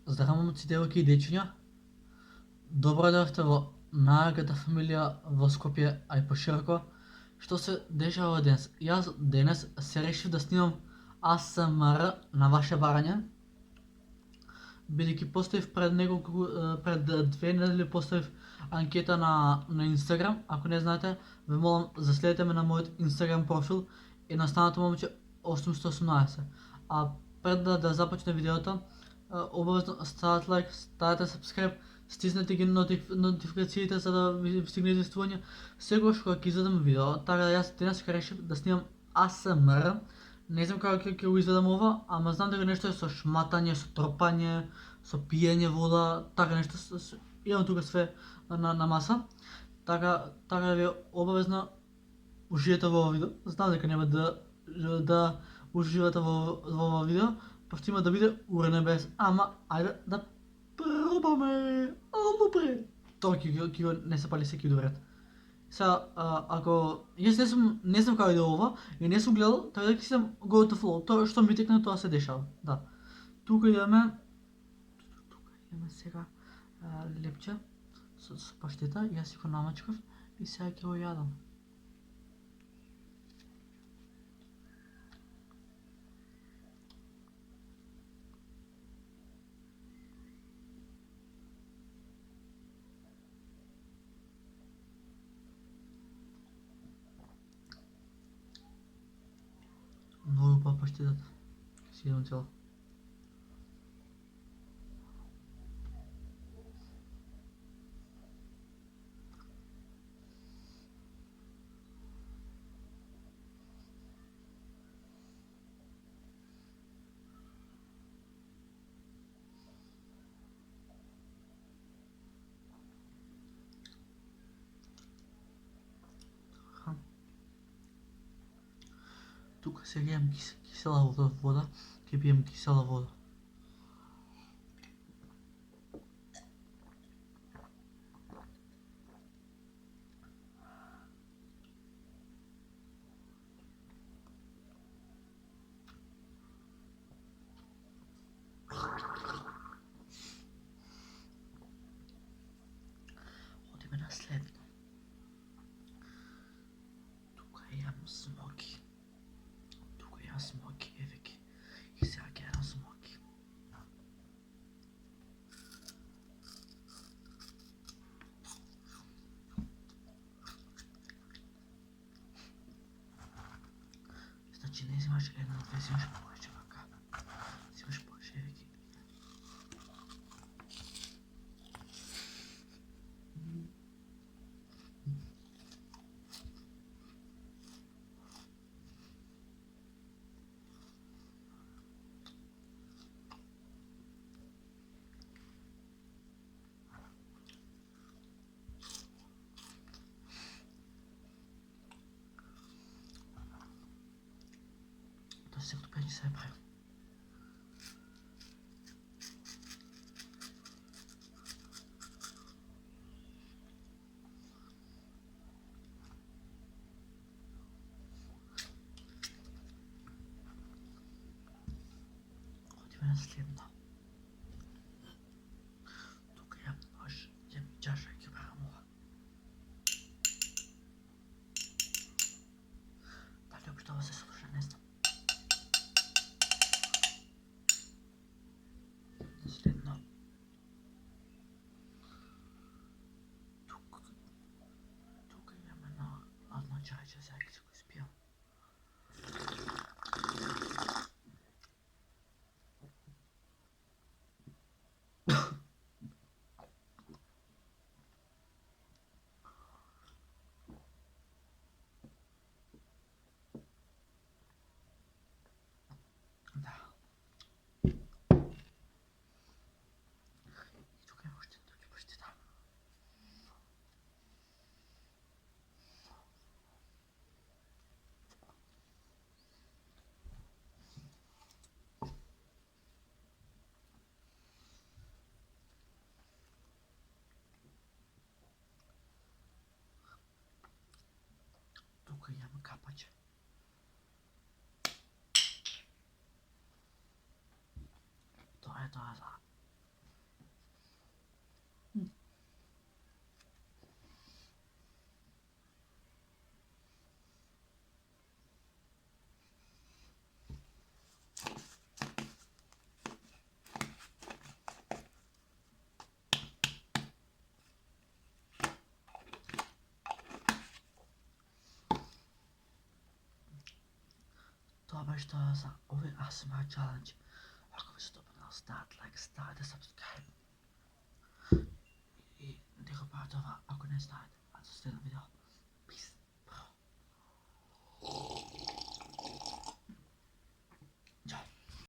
Здраво, момци, девојки и дечиња. Добро дојдовте во најаката фамилија во Скопје, а и пошироко. Што се дешава денес? Јас денес се решив да снимам АСМР на ваше барање, бидејќи поставив пред 2 недели поставив анкета на Инстаграм. Ако не знаете, ве молам заследете ме на мојот Инстаграм профил и на станото момче 818. А пред да започне видеото, обавезно ставате лайк, ставате сабскрайб, стиснете ги нотификациите за да ви стигне известување секогаш кога ќе изведам видео. Така да јас денес решив да снимам АСМР. Не знам како ќе го изведам ова, ама знам дека нешто е со шматање, со тропање, со пиење вода, така нешто. Имам тука све на маса. Така да ви обавезно уживате во ова видео. Знам дека нема да уживате во ова видео, пошто има да биде урне без, ама ајде да пробаме. Добре. Тоа ќе го не се пали секи ред. Сега, ако јас не знам како иде ова и не сум гледал, така да ќе сам go with the flow. Тоа што ми текне, тоа се дешава. Да. Тука имаме сега лепче со паштета, јас си го намачкав и сега ќе го јадам. Многу убава паштетата. Ќе си јадам цела. Тука сега имам кисела вода, ќе пием кисела вода. Одиме на следно. Тука имам смоки. Смоки, еве ги. И сега ќе јадам смоки. Значи не взимаш една, две, взимаш повеќе вака. Взимаш повеќе, еве ги. Тоа се како пење се прави. Одиме на следно. Тука имам нож, имам чаша и ќе барам ова. Дали општо ова се слуша, не знам. Следно. Тука имаме одно чајче, сега ќе се го испијам. Да. И тука има уште туки паштета. Тука имаме капаче. Тоа е тоа за нещо за овој ASMR challenge. Ако ви се допаднал, ставате лайк, ставате subscribe. И да го правите ова, ако не знаете, а за следно видео.